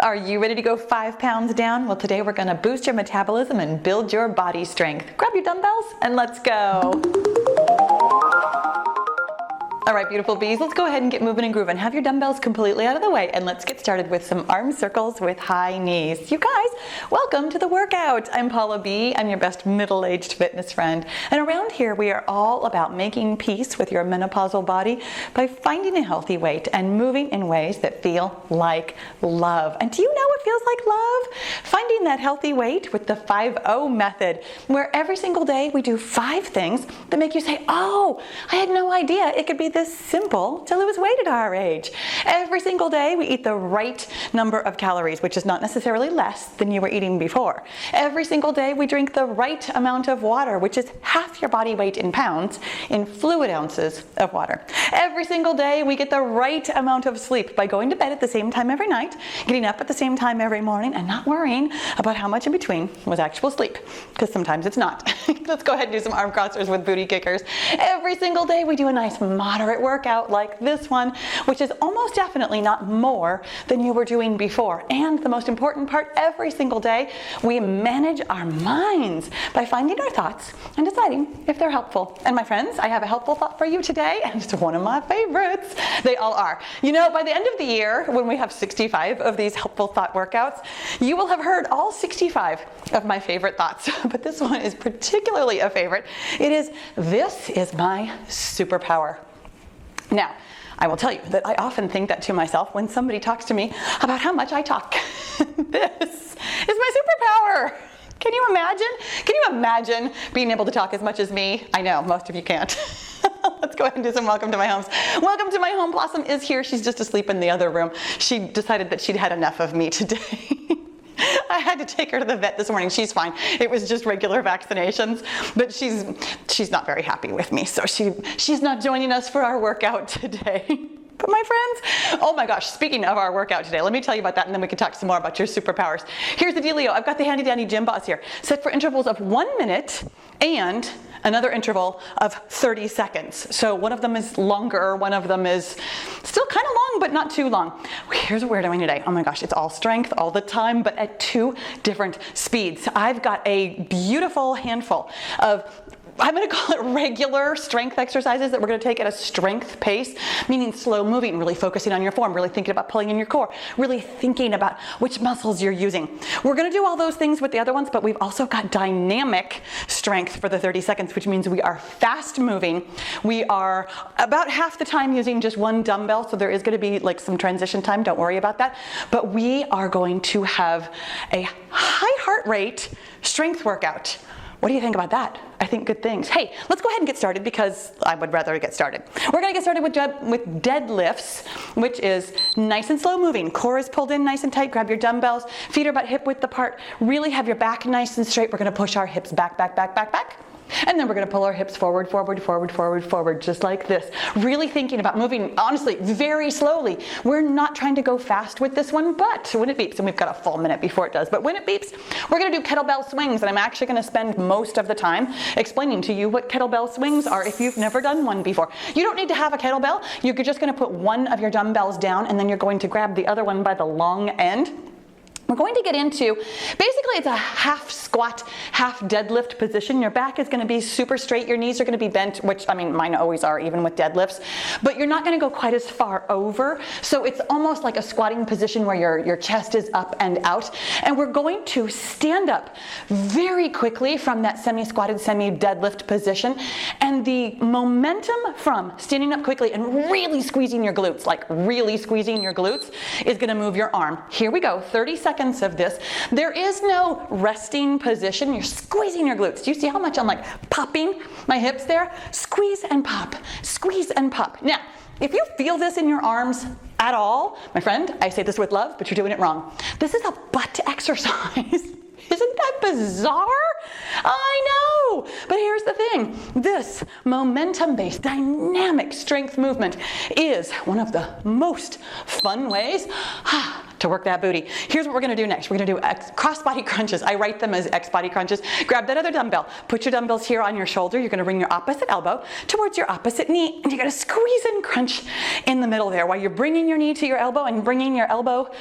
Are you ready to go 5 pounds down? Well, today we're going to boost your metabolism and build your body strength. Grab your dumbbells and let's go. All right, beautiful bees, let's go ahead and get moving and grooving. Have your dumbbells completely out of the way and let's get started with some arm circles with high knees. You guys, welcome to the workout. I'm Paula B. I'm your best middle-aged fitness friend. And around here, we are all about making peace with your menopausal body by finding a healthy weight and moving in ways that feel like love. And do you know what feels like love? Finding that healthy weight with the 5-0 method, where every single day we do 5 things that make you say, oh, I had no idea it could be this simple till it was weight at our age. Every single day we eat the right number of calories, which is not necessarily less than you were eating before. Every single day we drink the right amount of water, which is half your body weight in pounds in fluid ounces of water. Every single day we get the right amount of sleep by going to bed at the same time every night, getting up at the same time every morning, and not worrying about how much in between was actual sleep, because sometimes it's not. Let's go ahead and do some arm crossers with booty kickers. Every single day we do a nice moderate workout like this one, which is almost definitely not more than you were doing before. And the most important part, every single day we manage our minds by finding our thoughts and deciding if they're helpful. And my friends, I have a helpful thought for you today, and it's one of my favorites. They all are. You know, by the end of the year, when we have 65 of these helpful thought workouts, you will have heard all 65 of my favorite thoughts, but this one is particularly a favorite. It is, this is my superpower. Now, I will tell you that I often think that to myself when somebody talks to me about how much I talk. This is my superpower. Can you imagine? Can you imagine being able to talk as much as me? I know, most of you can't. Let's go ahead and do some welcome to my homes. Welcome to my home. Blossom is here. She's just asleep in the other room. She decided that she'd had enough of me today. I had to take her to the vet this morning. She's fine. It was just regular vaccinations, but she's not very happy with me, so she's not joining us for our workout today. But my friends, oh my gosh, speaking of our workout today, let me tell you about that and then we can talk some more about your superpowers. Here's the dealio. I've got the handy dandy gym balls here, set for intervals of 1 minute and another interval of 30 seconds. So one of them is longer, one of them is still kind of long, but not too long. Here's what we're doing today. Oh my gosh, it's all strength all the time, but at 2 different speeds. I've got a beautiful handful of, I'm going to call it regular strength exercises that we're going to take at a strength pace, meaning slow moving, really focusing on your form, really thinking about pulling in your core, really thinking about which muscles you're using. We're going to do all those things with the other ones, but we've also got dynamic strength for the 30 seconds, which means we are fast moving. We are about half the time using just one dumbbell, so there is going to be like some transition time, don't worry about that. But we are going to have a high heart rate strength workout. What do you think about that? I think good things. Hey, let's go ahead and get started because I would rather get started. We're going to get started with deadlifts, which is nice and slow moving. Core is pulled in nice and tight. Grab your dumbbells. Feet are about hip width apart. Really have your back nice and straight. We're going to push our hips back, back, back, back, back. And then we're going to pull our hips forward, forward, forward, forward, forward, just like this. Really thinking about moving, honestly, very slowly. We're not trying to go fast with this one, but when it beeps, and we've got a full minute before it does, but when it beeps, we're going to do kettlebell swings, and I'm actually going to spend most of the time explaining to you what kettlebell swings are if you've never done one before. You don't need to have a kettlebell. You're just going to put one of your dumbbells down, and then you're going to grab the other one by the long end. We're going to get into, basically it's a half squat, half deadlift position. Your back is going to be super straight. Your knees are going to be bent, which, I mean, mine always are, even with deadlifts. But you're not going to go quite as far over. So it's almost like a squatting position where your chest is up and out. And we're going to stand up very quickly from that semi-squatted, semi-deadlift position. And the momentum from standing up quickly and really squeezing your glutes, like really squeezing your glutes, is going to move your arm. Here we go, 30 seconds of this. There is no resting position. You're squeezing your glutes. Do you see how much I'm like popping my hips there? Squeeze and pop, squeeze and pop. Now, if you feel this in your arms at all, my friend, I say this with love, but you're doing it wrong. This is a butt exercise. Isn't that bizarre? I know, but here's the thing. This momentum-based dynamic strength movement is one of the most fun ways to work that booty. Here's what we're gonna do next. We're gonna do crossbody crunches. I write them as X-body crunches. Grab that other dumbbell. Put your dumbbells here on your shoulder. You're gonna bring your opposite elbow towards your opposite knee, and you're gonna squeeze and crunch in the middle there while you're bringing your knee to your elbow and bringing your elbow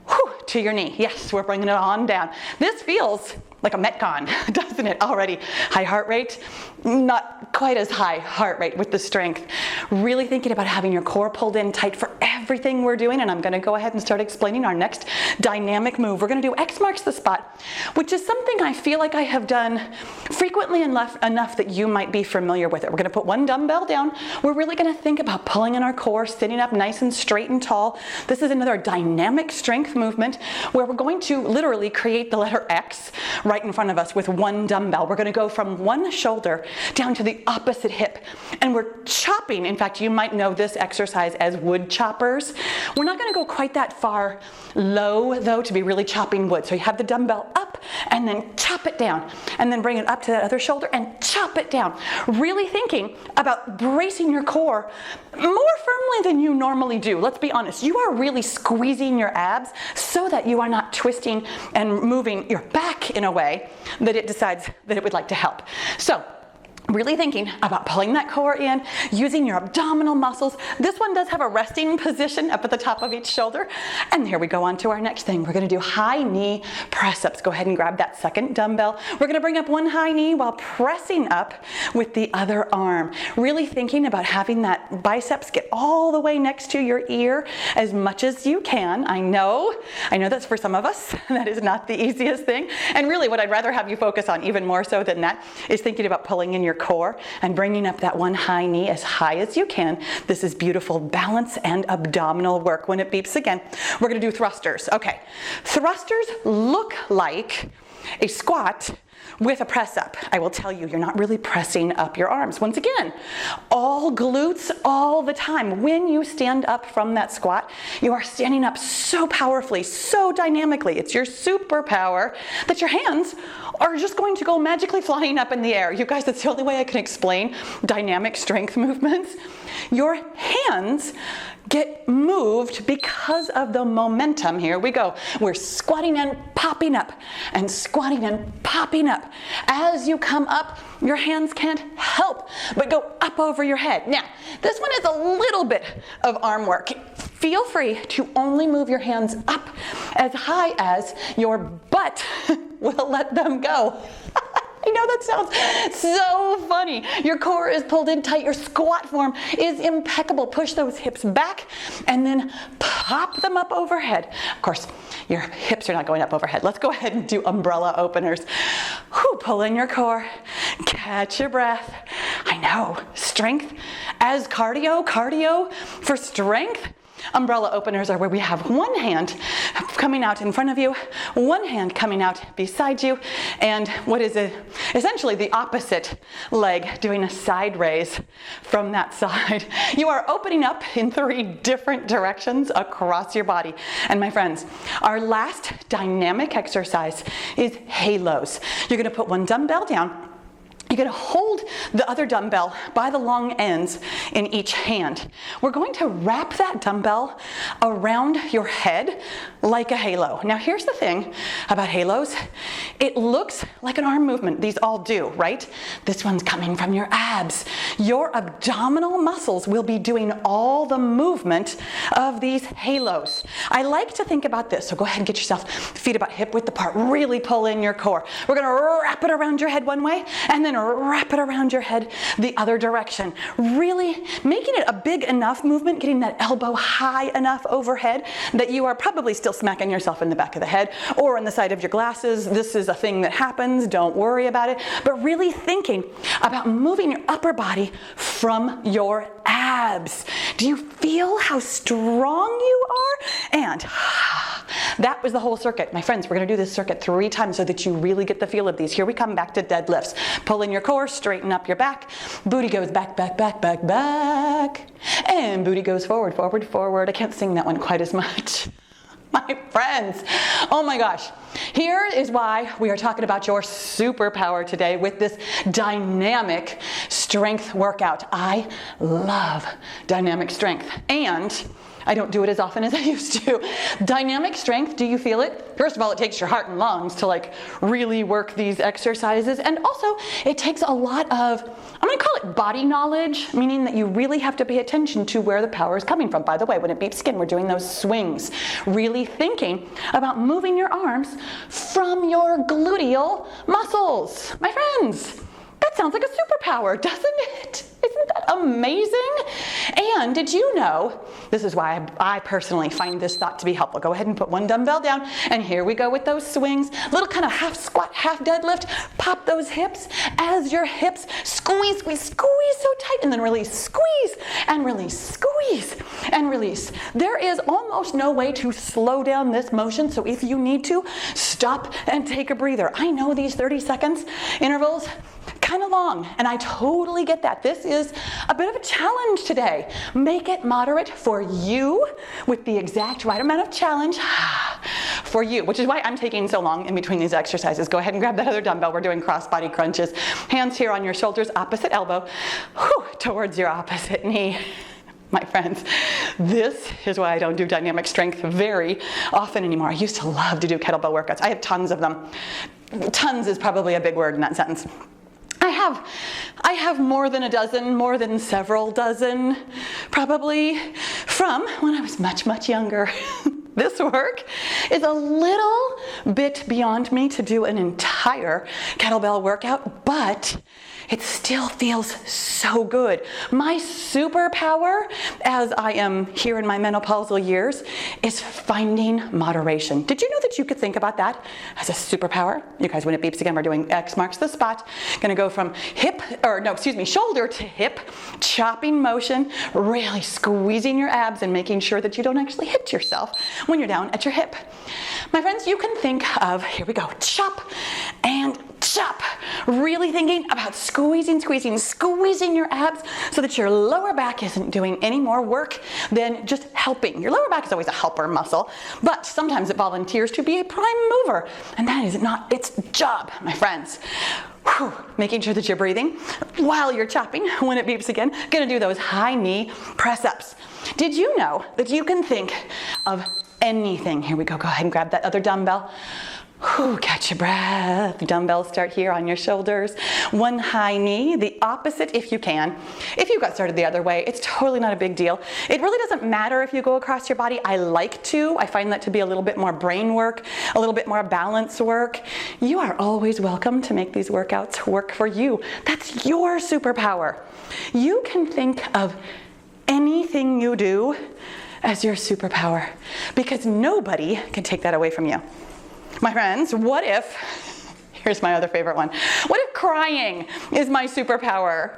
Whew, to your knee. Yes, we're bringing it on down. This feels like a Metcon, doesn't it, already? High heart rate, not quite as high heart rate with the strength. Really thinking about having your core pulled in tight for everything we're doing, and I'm gonna go ahead and start explaining our next dynamic move. We're gonna do X marks the spot, which is something I feel like I have done frequently enough that you might be familiar with it. We're gonna put one dumbbell down. We're really gonna think about pulling in our core, sitting up nice and straight and tall. This is another dynamic strength movement where we're going to literally create the letter X right in front of us with one dumbbell. We're going to go from one shoulder down to the opposite hip, and we're chopping. In fact, you might know this exercise as wood choppers. We're not going to go quite that far low though to be really chopping wood. So you have the dumbbell up and then chop it down, and then bring it up to that other shoulder and chop it down. Really thinking about bracing your core more firmly than you normally do. Let's be honest, you are really squeezing your abs so that you are not twisting and moving your back in a way that it decides that it would like to help. So really thinking about pulling that core in, using your abdominal muscles. This one does have a resting position up at the top of each shoulder. And here we go on to our next thing. We're gonna do high knee press-ups. Go ahead and grab that second dumbbell. We're gonna bring up one high knee while pressing up with the other arm. Really thinking about having that biceps get all the way next to your ear as much as you can. I know that's for some of us, that is not the easiest thing. And really what I'd rather have you focus on even more so than that is thinking about pulling in your core and bringing up that one high knee as high as you can. This is beautiful balance and abdominal work. When it beeps again, we're going to do thrusters. Okay, thrusters look like a squat with a press up. I will tell you, you're not really pressing up your arms. Once again, all glutes all the time. When you stand up from that squat, you are standing up so powerfully, so dynamically. It's your superpower that your hands are just going to go magically flying up in the air. You guys, that's the only way I can explain dynamic strength movements. Your hands get moved because of the momentum. Here we go. We're squatting and popping up and squatting and popping up. As you come up, your hands can't help but go up over your head. Now, this one is a little bit of arm work. Feel free to only move your hands up as high as your butt will let them go. I know that sounds so funny. Your core is pulled in tight. Your squat form is impeccable. Push those hips back and then pop them up overhead. Of course, your hips are not going up overhead. Let's go ahead and do umbrella openers. Whew, pull in your core, catch your breath. I know, strength as cardio for strength. Umbrella openers are where we have one hand coming out in front of you, one hand coming out beside you, and what is essentially the opposite leg doing a side raise from that side. You are opening up in 3 different directions across your body. And my friends, our last dynamic exercise is halos. You're going to put one dumbbell down. You're going to hold the other dumbbell by the long ends in each hand. We're going to wrap that dumbbell around your head like a halo. Now here's the thing about halos. It looks like an arm movement. These all do, right? This one's coming from your abs. Your abdominal muscles will be doing all the movement of these halos. I like to think about this. So go ahead and get yourself feet about hip width apart. Really pull in your core. We're going to wrap it around your head one way and then wrap it around your head the other direction. Really making it a big enough movement, getting that elbow high enough overhead that you are probably still smacking yourself in the back of the head or on the side of your glasses. This is a thing that happens. Don't worry about it. But really thinking about moving your upper body from your abs. Do you feel how strong you are? And that was the whole circuit. My friends, we're going to do this circuit 3 times so that you really get the feel of these. Here we come back to deadlifts. Pull in your core, straighten up your back. Booty goes back, back, back, back, back. And booty goes forward, forward, forward. I can't sing that one quite as much. My friends, oh my gosh. Here is why we are talking about your superpower today with this dynamic strength workout. I love dynamic strength. And I don't do it as often as I used to. Dynamic strength, do you feel it? First of all, it takes your heart and lungs to like really work these exercises. And also it takes a lot of, I'm gonna call it body knowledge, meaning that you really have to pay attention to where the power is coming from. By the way, when it beeps again, we're doing those swings. Really thinking about moving your arms from your gluteal muscles. My friends, that sounds like a superpower, doesn't it? Isn't that amazing? And did you know, this is why I personally find this thought to be helpful. Go ahead and put one dumbbell down, and here we go with those swings. Little kind of half squat, half deadlift. Pop those hips as your hips squeeze, squeeze, squeeze so tight, and then release, squeeze, and release, squeeze, and release. There is almost no way to slow down this motion, so if you need to, stop and take a breather. I know these 30 seconds intervals, kind of long, and I totally get that. This is a bit of a challenge today. Make it moderate for you with the exact right amount of challenge for you, which is why I'm taking so long in between these exercises. Go ahead and grab that other dumbbell. We're doing crossbody crunches. Hands here on your shoulders, opposite elbow, towards your opposite knee. My friends, this is why I don't do dynamic strength very often anymore. I used to love to do kettlebell workouts. I have tons of them. Tons is probably a big word in that sentence. I have more than a dozen, more than several dozen, probably from when I was much, much younger. This work is a little bit beyond me to do an entire kettlebell workout, but it still feels so good. My superpower, as I am here in my menopausal years, is finding moderation. Did you know that you could think about that as a superpower? You guys, when it beeps again, we're doing X marks the spot. Gonna go from shoulder to hip, chopping motion, really squeezing your abs and making sure that you don't actually hit yourself when you're down at your hip. My friends, you can think of, here we go, chop and chop. Really thinking about squeezing your abs so that your lower back isn't doing any more work than just helping. Your lower back is always a helper muscle, but sometimes it volunteers to be a prime mover, and that is not its job, my friends. Whew. Making sure that you're breathing while you're chopping. When it beeps again, gonna do those high knee press-ups. Did you know that you can think of anything? Here we go, go ahead and grab that other dumbbell. Catch your breath. The dumbbells start here on your shoulders. One high knee, the opposite if you can. If you got started the other way, it's totally not a big deal. It really doesn't matter if you go across your body. I find that to be a little bit more brain work, a little bit more balance work. You are always welcome to make these workouts work for you. That's your superpower. You can think of anything you do as your superpower because nobody can take that away from you. My friends, what if, here's my other favorite one, what if crying is my superpower?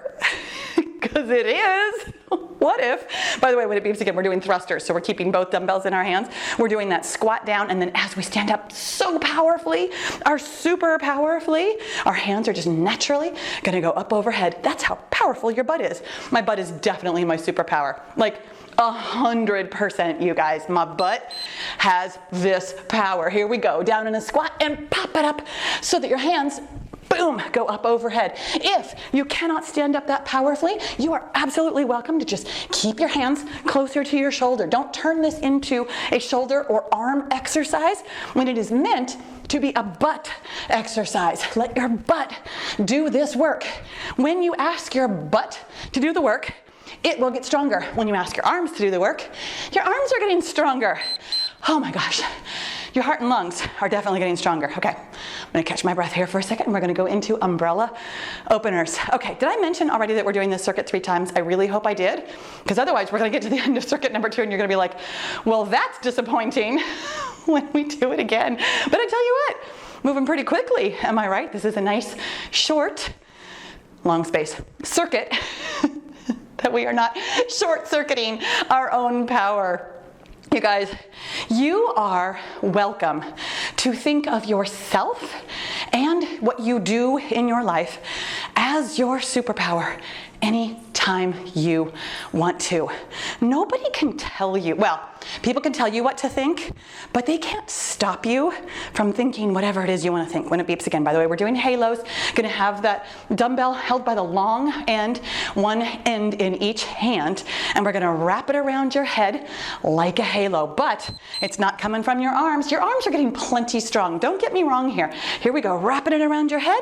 Because it is. What if, by the way, when it beeps again, we're doing thrusters, so we're keeping both dumbbells in our hands. We're doing that squat down, and then as we stand up so powerfully, super powerfully, our hands are just naturally gonna go up overhead. That's how powerful your butt is. My butt is definitely my superpower. Like 100%, you guys. My butt has this power. Here we go, down in a squat and pop it up so that your hands, boom, go up overhead. If you cannot stand up that powerfully, you are absolutely welcome to just keep your hands closer to your shoulder. Don't turn this into a shoulder or arm exercise when it is meant to be a butt exercise. Let your butt do this work. When you ask your butt to do the work, it will get stronger. When you ask your arms to do the work, your arms are getting stronger. Oh my gosh. Your heart and lungs are definitely getting stronger. Okay, I'm gonna catch my breath here for a second and we're gonna go into umbrella openers. Okay, did I mention already that we're doing this circuit 3 times? I really hope I did, because otherwise we're gonna get to the end of circuit number 2 and you're gonna be like, well, that's disappointing when we do it again. But I tell you what, moving pretty quickly, am I right? This is a nice, short, long space circuit that we are not short-circuiting our own power. You guys, you are welcome to think of yourself and what you do in your life as as your superpower anytime you want to. Nobody can tell you, well, people can tell you what to think, but they can't stop you from thinking whatever it is you want to think. When it beeps again, by the way, we're doing halos. Going to have that dumbbell held by the long end, one end in each hand, and we're going to wrap it around your head like a halo, but it's not coming from your arms. Your arms are getting plenty strong. Don't get me wrong here. Here we go, wrapping it around your head,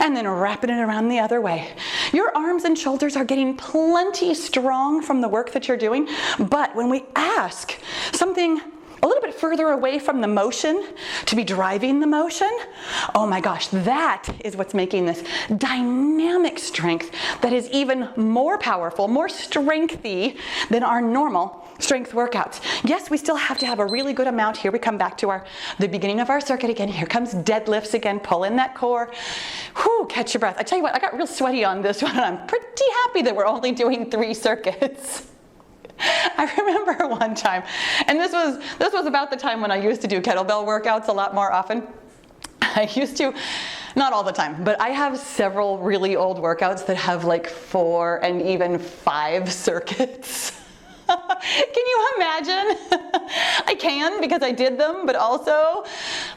and then wrapping it around the other way. Your arms and shoulders are getting plenty strong from the work that you're doing, but when we ask something a little bit further away from the motion to be driving the motion, oh my gosh, that is what's making this dynamic strength that is even more powerful, more strengthy than our normal strength workouts. Yes, we still have to have a really good amount. Here we come back to the beginning of our circuit again. Here comes deadlifts again. Pull in that core. Whew, catch your breath. I tell you what, I got real sweaty on this one, and I'm pretty happy that we're only doing 3 circuits. I remember one time, and this was about the time when I used to do kettlebell workouts a lot more often. I used to, not all the time, but I have several really old workouts that have like 4 and even 5 circuits. Can you imagine? I can, because I did them, but also,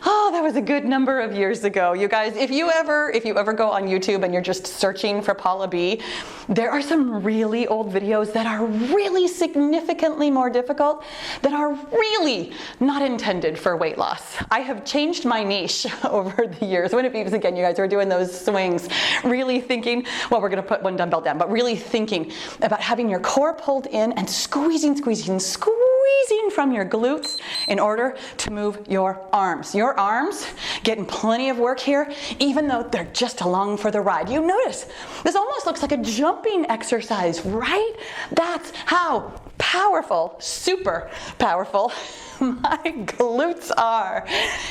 oh, that was a good number of years ago. You guys, if you ever go on YouTube and you're just searching for Paula B, there are some really old videos that are really significantly more difficult, that are really not intended for weight loss. I have changed my niche over the years. When it beeps again, you guys are doing those swings, really thinking, well, we're going to put one dumbbell down, but really thinking about having your core pulled in and squeezing from your glutes in order to move your arms. Your arms getting plenty of work here, even though they're just along for the ride. You notice, this almost looks like a jumping exercise, right? That's how powerful, super powerful my glutes are.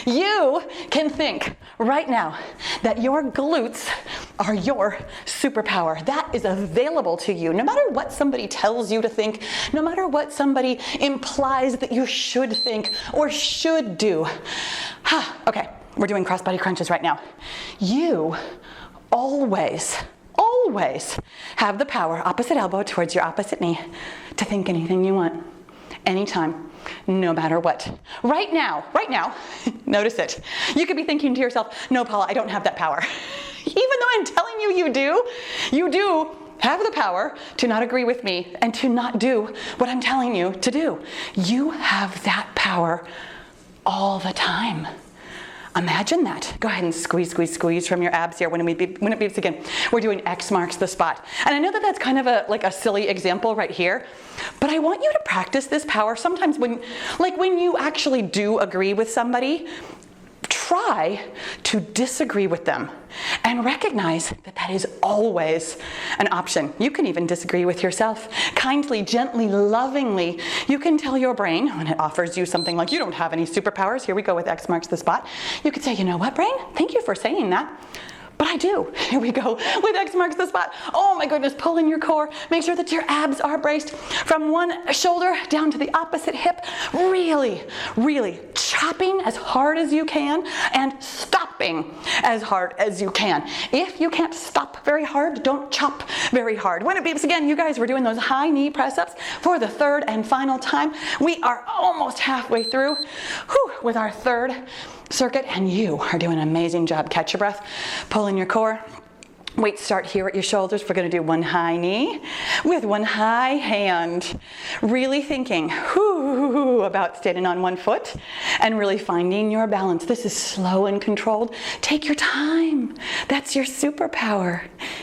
You can think right now that your glutes are your superpower. That is available to you. No matter what somebody tells you to think, no matter what somebody implies that you should think or should do. Okay, we're doing crossbody crunches right now. You always have the power, opposite elbow towards your opposite knee, to think anything you want, anytime, no matter what. Right now, notice it. You could be thinking to yourself, no, Paula, I don't have that power. Even though I'm telling you you do have the power to not agree with me and to not do what I'm telling you to do. You have that power all the time. Imagine that. Go ahead and squeeze from your abs here when it beeps again. We're doing X marks the spot. And I know that that's kind of a silly example right here, but I want you to practice this power sometimes when you actually do agree with somebody. Try to disagree with them and recognize that that is always an option. You can even disagree with yourself. Kindly, gently, lovingly, you can tell your brain when it offers you something like, you don't have any superpowers. Here we go with X marks the spot. You could say, you know what, brain? Thank you for saying that. But I do. Here we go with X marks the spot. Oh my goodness, pull in your core. Make sure that your abs are braced from one shoulder down to the opposite hip. Really chopping as hard as you can and stopping as hard as you can. If you can't stop very hard, don't chop very hard. When it beeps again, you guys, we're doing those high knee press-ups for the 3rd and final time. We are almost halfway through with our 3rd circuit, and you are doing an amazing job. Catch your breath, pull in your core. Weight start here at your shoulders. We're going to do one high knee with one high hand. Really thinking about standing on one foot and really finding your balance. This is slow and controlled. Take your time. That's your superpower.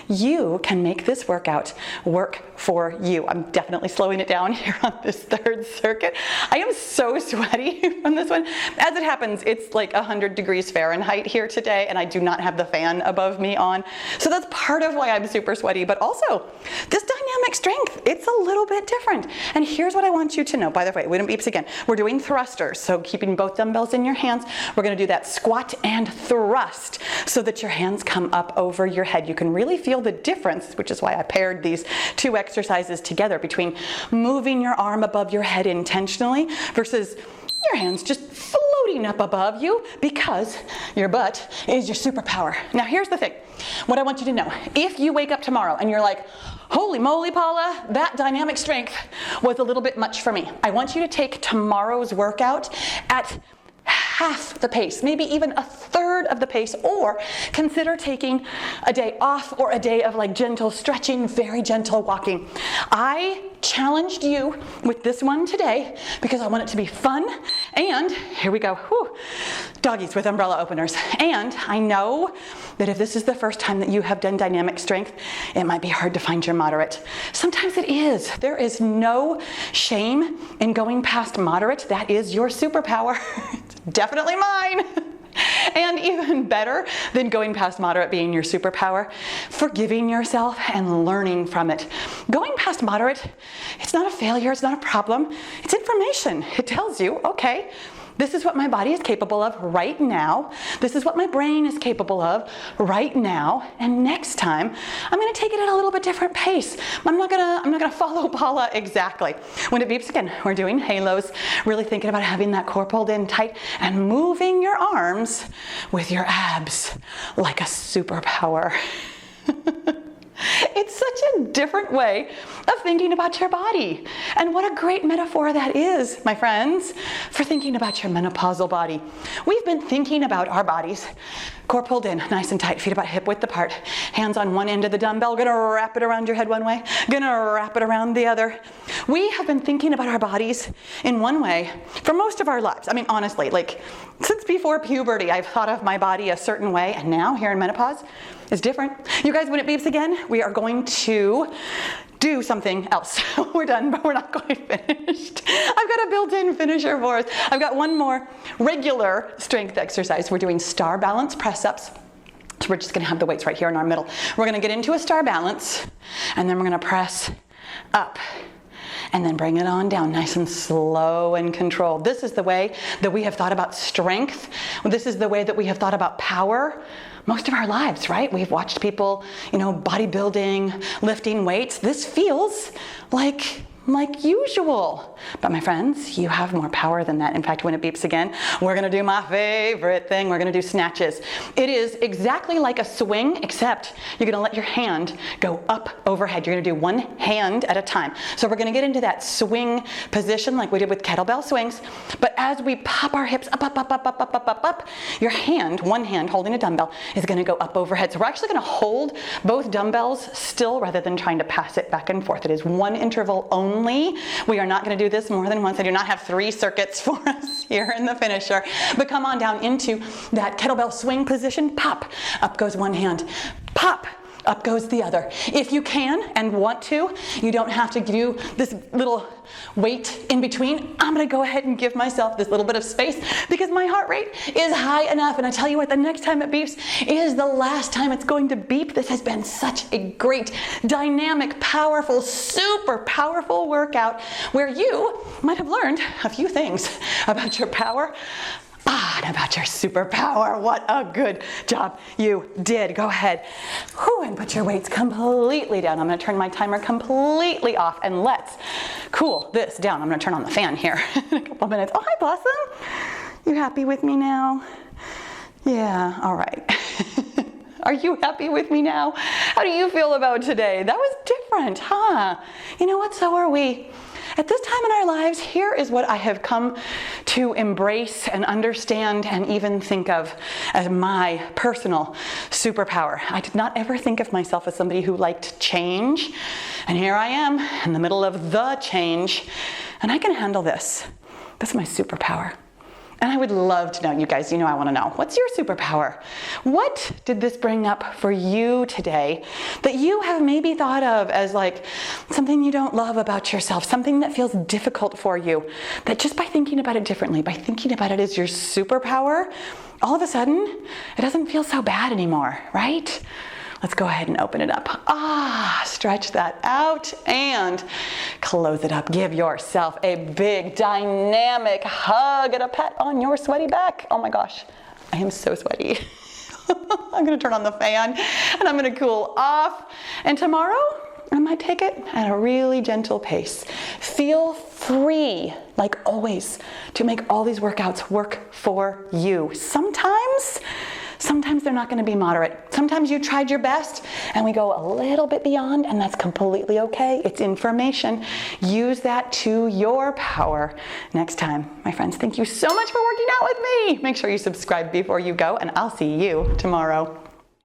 You can make this workout work for you. I'm definitely slowing it down here on this 3rd circuit. I am so sweaty from this one. As it happens, it's like 100 degrees Fahrenheit here today, and I do not have the fan above me on. So that's part of why I'm super sweaty, but also this dynamic strength, it's a little bit different. And here's what I want you to know. By the way, when it beeps again, we're doing thrusters. So keeping both dumbbells in your hands, we're going to do that squat and thrust so that your hands come up over your head. You can really feel the difference, which is why I paired these 2 exercises together, between moving your arm above your head intentionally versus your hands just floating up above you because your butt is your superpower. Now here's the thing, what I want you to know, if you wake up tomorrow and you're like, holy moly, Paula, that dynamic strength was a little bit much for me. I want you to take tomorrow's workout at half the pace, maybe even a third of the pace, or consider taking a day off or a day of like gentle stretching, very gentle walking. I challenged you with this one today because I want it to be fun, and here we go, whew, doggies with umbrella openers. And I know that if this is the first time that you have done dynamic strength, it might be hard to find your moderate. Sometimes it is. There is no shame in going past moderate. That is your superpower. It's definitely mine. And even better than going past moderate being your superpower, forgiving yourself and learning from it. Going past moderate, it's not a failure, it's not a problem, it's information. It tells you, okay, this is what my body is capable of right now. This is what my brain is capable of right now. And next time, I'm gonna take it at a little bit different pace. I'm not gonna follow Paula exactly. When it beeps again, we're doing halos, really thinking about having that core pulled in tight and moving your arms with your abs like a superpower. It's such a different way of thinking about your body. And what a great metaphor that is, my friends, for thinking about your menopausal body. We've been thinking about our bodies, core pulled in, nice and tight, feet about hip width apart, hands on one end of the dumbbell, gonna wrap it around your head one way, gonna wrap it around the other. We have been thinking about our bodies in one way for most of our lives. I mean, honestly, like since before puberty, I've thought of my body a certain way, and now here in menopause, it's different. You guys, when it beeps again, we are going to do something else. We're done, but we're not quite finished. I've got a built-in finisher for us. I've got one more regular strength exercise. We're doing star balance press-ups. So we're just gonna have the weights right here in our middle. We're gonna get into a star balance, and then we're gonna press up, and then bring it on down, nice and slow and controlled. This is the way that we have thought about strength. This is the way that we have thought about power most of our lives, right? We've watched people, bodybuilding, lifting weights. This feels like usual. But my friends, you have more power than that. In fact, when it beeps again, we're gonna do my favorite thing. We're gonna do snatches. It is exactly like a swing, except you're gonna let your hand go up overhead. You're gonna do one hand at a time. So we're gonna get into that swing position like we did with kettlebell swings. But as we pop our hips up, your hand, one hand holding a dumbbell, is gonna go up overhead. So we're actually gonna hold both dumbbells still rather than trying to pass it back and forth. It is one interval only. We are not going to do this more than once. I do not have 3 circuits for us here in the finisher. But come on down into that kettlebell swing position. Pop, up goes one hand. Pop, up goes the other. If you can and want to, you don't have to do this little weight in between. I'm gonna go ahead and give myself this little bit of space because my heart rate is high enough. And I tell you what, the next time it beeps is the last time it's going to beep. This has been such a great, dynamic, powerful, super powerful workout where you might have learned a few things about your power. And about your superpower. What a good job you did. Go ahead and put your weights completely down. I'm going to turn my timer completely off and let's cool this down. I'm going to turn on the fan here in a couple minutes. Oh, hi, Blossom. You happy with me now? Yeah, all right. Are you happy with me now? How do you feel about today? That was different, huh? You know what? So are we. At this time in our lives, here is what I have come to embrace and understand and even think of as my personal superpower. I did not ever think of myself as somebody who liked change. And here I am in the middle of the change, and I can handle this. That's my superpower. And I would love to know, you guys, I want to know, what's your superpower? What did this bring up for you today that you have maybe thought of as like something you don't love about yourself, something that feels difficult for you, that just by thinking about it differently, by thinking about it as your superpower, all of a sudden, it doesn't feel so bad anymore, right? Let's go ahead and open it up. Stretch that out and close it up. Give yourself a big dynamic hug and a pat on your sweaty back. Oh my gosh, I am so sweaty. I'm gonna turn on the fan and I'm gonna cool off. And tomorrow, I might take it at a really gentle pace. Feel free, like always, to make all these workouts work for you. Sometimes they're not going to be moderate. Sometimes you tried your best and we go a little bit beyond, and that's completely okay. It's information. Use that to your power next time. My friends, thank you so much for working out with me. Make sure you subscribe before you go, and I'll see you tomorrow.